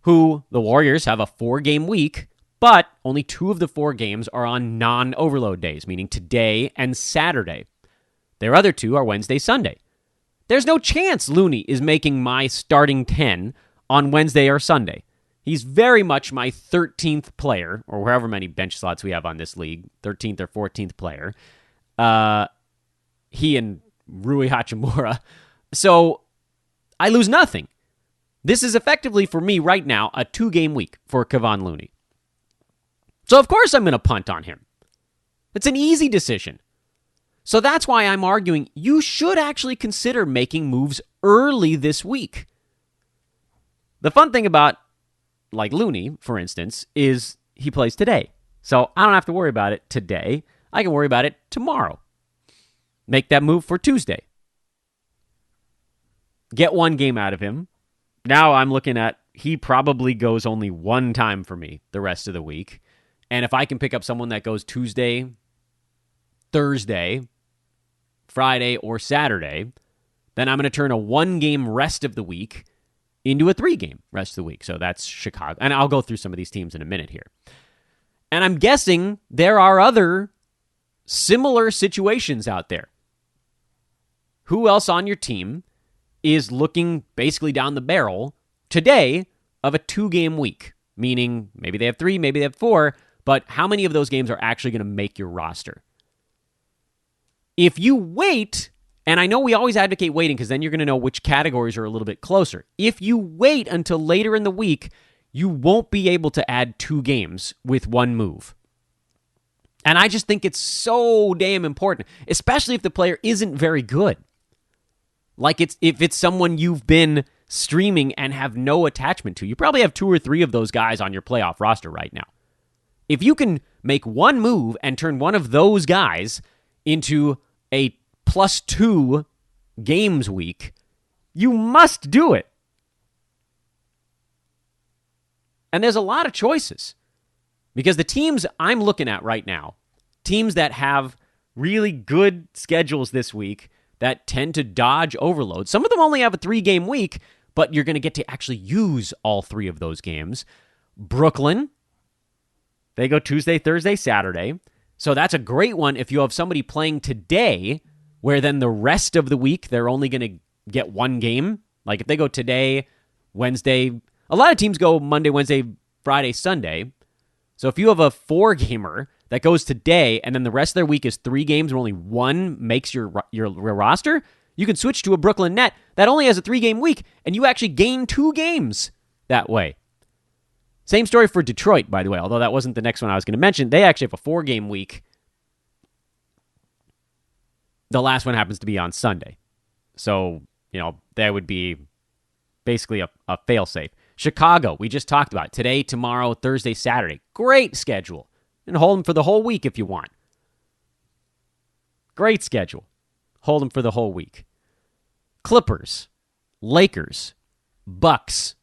who the Warriors have a 4-game week, but only 2 of the 4 games are on non-overload days, meaning today and Saturday. Their other 2 are Wednesday, Sunday. There's no chance Looney is making my starting 10 on Wednesday or Sunday. He's very much my 13th player, or however many bench slots we have on this league, 13th or 14th player. He and Rui Hachimura. So I lose nothing. This is effectively, for me right now, a 2-game week for Kevon Looney. So of course I'm going to punt on him. It's an easy decision. So that's why I'm arguing you should actually consider making moves early this week. The fun thing about, like Looney, for instance, is he plays today. So I don't have to worry about it today. I can worry about it tomorrow. Make that move for Tuesday. Get 1 game out of him. Now I'm looking at, he probably goes only 1 time for me the rest of the week. And if I can pick up someone that goes Tuesday, Thursday, Friday, or Saturday, then I'm going to turn a 1-game rest of the week into a 3-game rest of the week. So that's Chicago. And I'll go through some of these teams in a minute here. And I'm guessing there are other similar situations out there. Who else on your team is looking basically down the barrel today of a 2-game week? Meaning maybe they have 3, maybe they have 4, but how many of those games are actually going to make your roster? If you wait, and I know we always advocate waiting because then you're going to know which categories are a little bit closer. If you wait until later in the week, you won't be able to add 2 games with 1 move. And I just think it's so damn important, especially if the player isn't very good. Like if it's someone you've been streaming and have no attachment to. You probably have 2 or 3 of those guys on your playoff roster right now. If you can make one move and turn one of those guys into a +2 games week, you must do it. And there's a lot of choices because the teams I'm looking at right now, teams that have really good schedules this week that tend to dodge overload. Some of them only have a 3-game week, but you're going to get to actually use all 3 of those games. Brooklyn, they go Tuesday, Thursday, Saturday. So that's a great one if you have somebody playing today where then the rest of the week they're only going to get 1 game. Like if they go today, Wednesday, a lot of teams go Monday, Wednesday, Friday, Sunday. So if you have a 4-gamer that goes today and then the rest of their week is 3 games where only 1 makes your roster, you can switch to a Brooklyn net that only has a 3-game week and you actually gain 2 games that way. Same story for Detroit, by the way, although that wasn't the next one I was going to mention. They actually have a 4-game week. The last one happens to be on Sunday. So, that would be basically a fail-safe. Chicago, we just talked about. Today, tomorrow, Thursday, Saturday. Great schedule. And hold them for the whole week if you want. Great schedule. Hold them for the whole week. Clippers, Lakers, Bucks.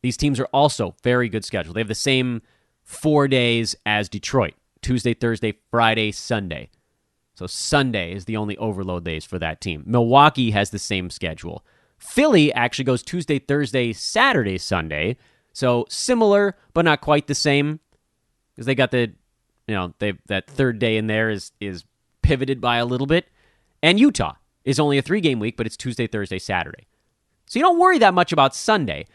These teams are also very good schedule. They have the same 4 days as Detroit. Tuesday, Thursday, Friday, Sunday. So Sunday is the only overload days for that team. Milwaukee has the same schedule. Philly actually goes Tuesday, Thursday, Saturday, Sunday. So similar, but not quite the same. Because they got that third day in there is pivoted by a little bit. And Utah is only a 3-game week, but it's Tuesday, Thursday, Saturday. So you don't worry that much about Sunday.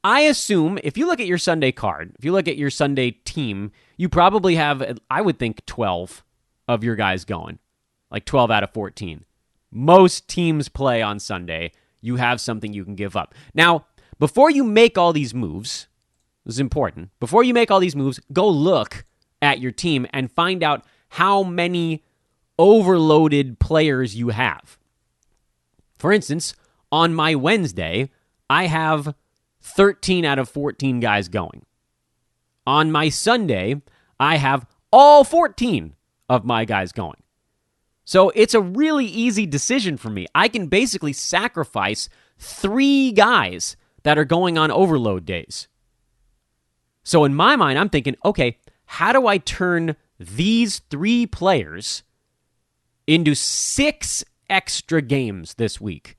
I assume if you look at your Sunday card, if you look at your Sunday team, you probably have, I would think, 12 of your guys going. Like 12 out of 14. Most teams play on Sunday. You have something you can give up. Now, before you make all these moves, this is important. Before you make all these moves, go look at your team and find out how many overloaded players you have. For instance, on my Wednesday, I have 13 out of 14 guys going. On my Sunday, I have all 14 of my guys going. So it's a really easy decision for me. I can basically sacrifice 3 guys that are going on overload days. So in my mind, I'm thinking, okay, how do I turn these 3 players into 6 extra games this week?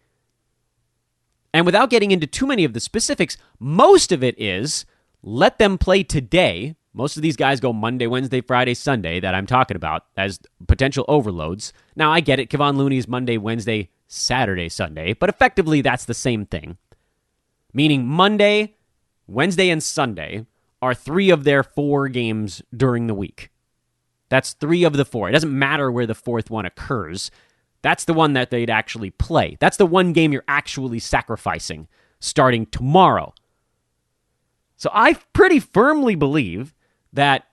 And without getting into too many of the specifics, most of it is let them play today. Most of these guys go Monday, Wednesday, Friday, Sunday that I'm talking about as potential overloads. Now, I get it. Kevon Looney is Monday, Wednesday, Saturday, Sunday. But effectively, that's the same thing. Meaning Monday, Wednesday, and Sunday are 3 of their 4 games during the week. That's 3 of the 4. It doesn't matter where the 4th one occurs. That's the one that they'd actually play. That's the one game you're actually sacrificing starting tomorrow. So I pretty firmly believe that,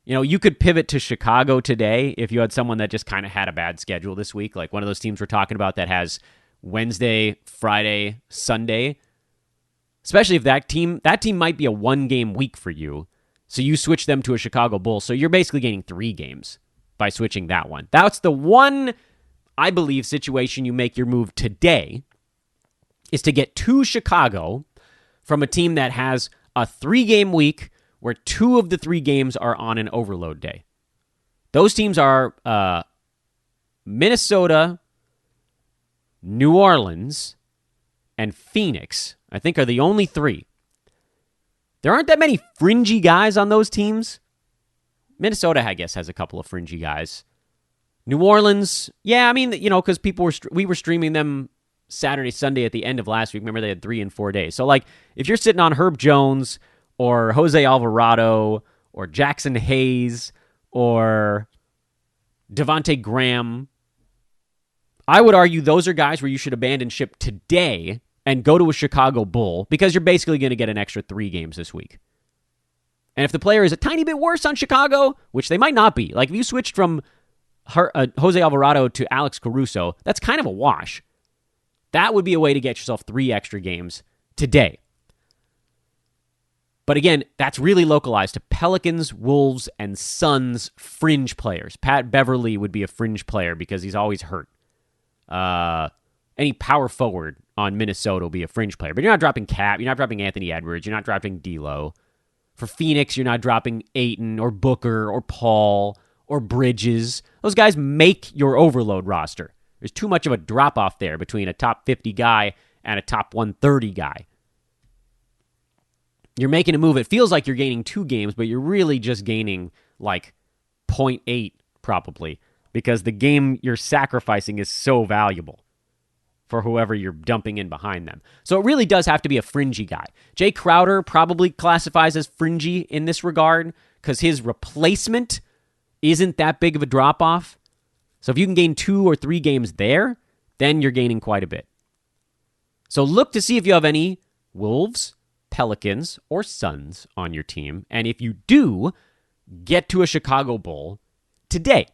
you could pivot to Chicago today if you had someone that just kind of had a bad schedule this week, like one of those teams we're talking about that has Wednesday, Friday, Sunday. Especially if that team might be a 1-game week for you. So you switch them to a Chicago Bulls. So you're basically gaining 3 games by switching that one. That's the one, I believe, situation you make your move today is to get to Chicago from a team that has a 3-game week where 2 of the 3 games are on an overload day. Those teams are Minnesota, New Orleans, and Phoenix, I think, are the only 3. There aren't that many fringy guys on those teams. Minnesota, I guess, has a couple of fringy guys. New Orleans, yeah, I mean, because we were streaming them Saturday, Sunday at the end of last week. Remember, they had 3 and 4 days. So, if you're sitting on Herb Jones or Jose Alvarado or Jackson Hayes or Devontae Graham, I would argue those are guys where you should abandon ship today and go to a Chicago Bull because you're basically going to get an extra 3 games this week. And if the player is a tiny bit worse on Chicago, which they might not be, like if you switched from Jose Alvarado to Alex Caruso, that's kind of a wash. That would be a way to get yourself 3 extra games today. But again, that's really localized to Pelicans, Wolves, and Suns fringe players. Pat Beverly would be a fringe player because he's always hurt. Any power forward on Minnesota will be a fringe player. But you're not dropping Cap. You're not dropping Anthony Edwards. You're not dropping D'Lo. For Phoenix, you're not dropping Ayton or Booker or Paul or Bridges. Those guys make your overload roster. There's too much of a drop-off there between a top 50 guy and a top 130 guy. You're making a move. It feels like you're gaining 2 games, but you're really just gaining like 0.8 probably because the game you're sacrificing is so valuable for whoever you're dumping in behind them. So it really does have to be a fringy guy. Jay Crowder probably classifies as fringy in this regard because his replacement isn't that big of a drop-off. So if you can gain 2 or 3 games there, then you're gaining quite a bit. So look to see if you have any Wolves, Pelicans, or Suns on your team. And if you do, get to a Chicago Bull today.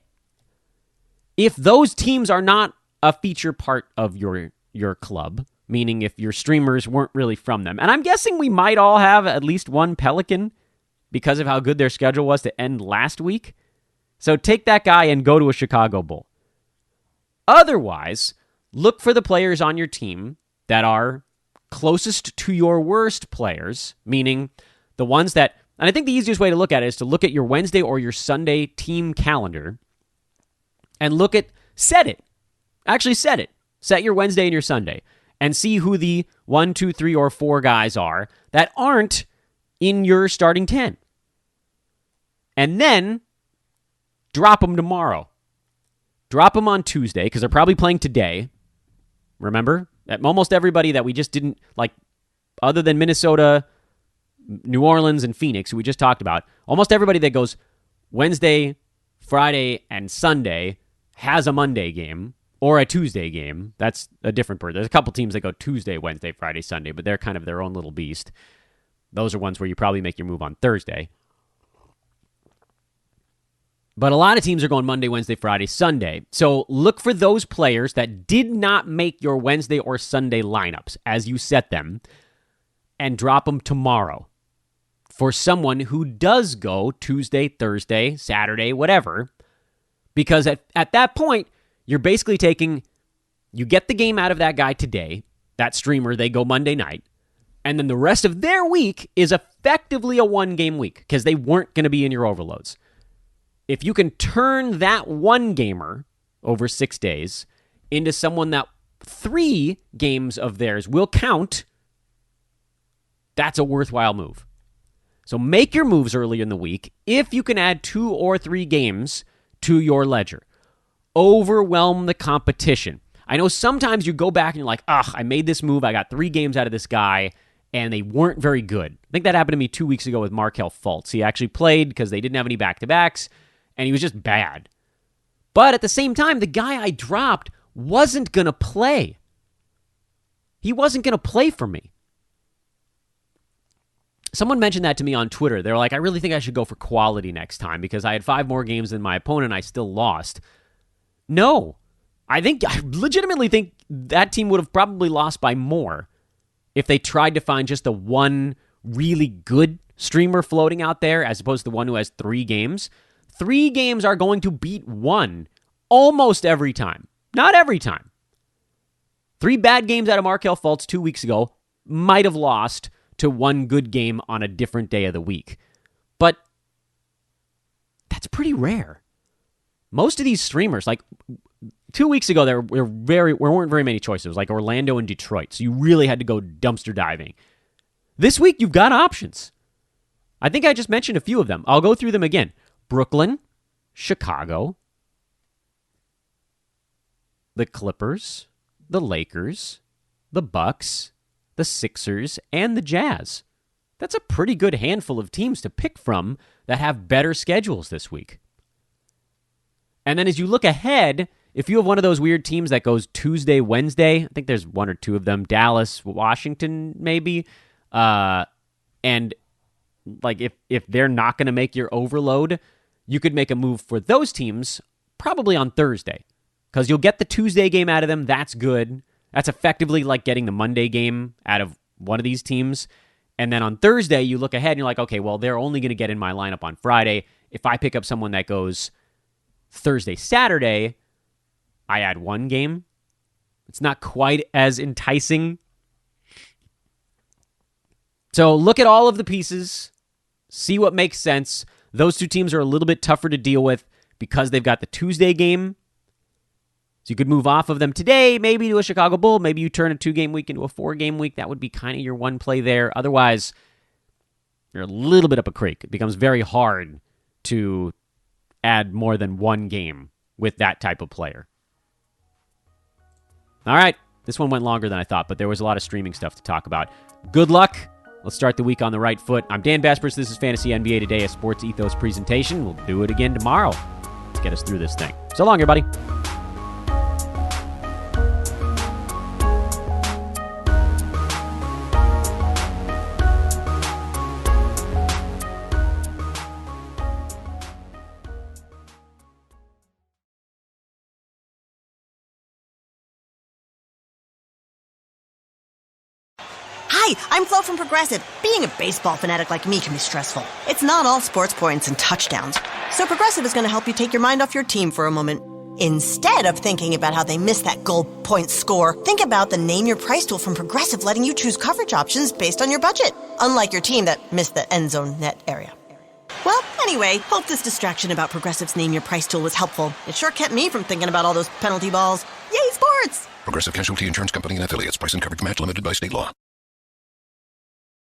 If those teams are not a feature part of your club, meaning if your streamers weren't really from them, and I'm guessing we might all have at least one Pelican because of how good their schedule was to end last week. So take that guy and go to a Chicago Bull. Otherwise, look for the players on your team that are closest to your worst players, meaning the ones that, and I think the easiest way to look at it is to look at your Wednesday or your Sunday team calendar and set it. Actually set it. Set your Wednesday and your Sunday and see who the 1, 2, 3, or 4 guys are that aren't in your starting 10. And then drop them tomorrow. Drop them on Tuesday because they're probably playing today. Remember? Almost everybody that we just didn't, like, other than Minnesota, New Orleans, and Phoenix, who we just talked about, almost everybody that goes Wednesday, Friday, and Sunday has a Monday game or a Tuesday game. That's a different bird. There's a couple teams that go Tuesday, Wednesday, Friday, Sunday, but they're kind of their own little beast. Those are ones where you probably make your move on Thursday. But a lot of teams are going Monday, Wednesday, Friday, Sunday. So look for those players that did not make your Wednesday or Sunday lineups as you set them and drop them tomorrow for someone who does go Tuesday, Thursday, Saturday, whatever. Because at that point, you're basically you get the game out of that guy today, that streamer, they go Monday night, and then the rest of their week is effectively a 1-game week because they weren't going to be in your overloads. If you can turn that 1 gamer over 6 days into someone that 3 games of theirs will count, that's a worthwhile move. So make your moves early in the week if you can add 2 or 3 games to your ledger. Overwhelm the competition. I know sometimes you go back and you're like, I made this move. I got 3 games out of this guy, and they weren't very good. I think that happened to me 2 weeks ago with Markelle Fultz. He actually played because they didn't have any back-to-backs, and he was just bad. But at the same time, the guy I dropped wasn't going to play. He wasn't going to play for me. Someone mentioned that to me on Twitter. They're like, I really think I should go for quality next time because I had 5 more games than my opponent and I still lost. No. I legitimately think that team would have probably lost by more if they tried to find just the one really good streamer floating out there as opposed to the one who has 3 games. 3 games are going to beat 1 almost every time. Not every time. 3 bad games out of Markelle Fultz 2 weeks ago might have lost to 1 good game on a different day of the week. But that's pretty rare. Most of these streamers, like 2 weeks ago, there weren't very many choices, like Orlando and Detroit. So you really had to go dumpster diving. This week, you've got options. I think I just mentioned a few of them. I'll go through them again. Brooklyn, Chicago, the Clippers, the Lakers, the Bucks, the Sixers, and the Jazz. That's a pretty good handful of teams to pick from that have better schedules this week. And then as you look ahead, if you have one of those weird teams that goes Tuesday, Wednesday, I think there's 1 or 2 of them, Dallas, Washington, maybe, and like if they're not going to make your overload, you could make a move for those teams probably on Thursday because you'll get the Tuesday game out of them. That's good. That's effectively like getting the Monday game out of one of these teams. And then on Thursday, you look ahead and you're like, okay, well, they're only going to get in my lineup on Friday. If I pick up someone that goes Thursday, Saturday, I add one game. It's not quite as enticing. So look at all of the pieces, see what makes sense. Those two teams are a little bit tougher to deal with because they've got the Tuesday game. So you could move off of them today, maybe to a Chicago Bull. Maybe you turn a 2-game week into a 4-game week. That would be kind of your one play there. Otherwise, you're a little bit up a creek. It becomes very hard to add more than one game with that type of player. All right, this one went longer than I thought, but there was a lot of streaming stuff to talk about. Good luck. Let's start the week on the right foot. I'm Dan Baspers. This is Fantasy NBA Today, a Sports Ethos presentation. We'll do it again tomorrow. Let's get us through this thing. So long, everybody. Hi, I'm Flo from Progressive. Being a baseball fanatic like me can be stressful. It's not all sports points and touchdowns. So Progressive is going to help you take your mind off your team for a moment. Instead of thinking about how they missed that goal point score, think about the Name Your Price tool from Progressive, letting you choose coverage options based on your budget, unlike your team that missed the end zone net area. Well, anyway, hope this distraction about Progressive's Name Your Price tool was helpful. It sure kept me from thinking about all those penalty balls. Yay, sports! Progressive Casualty Insurance Company and affiliates. Price and coverage match limited by state law.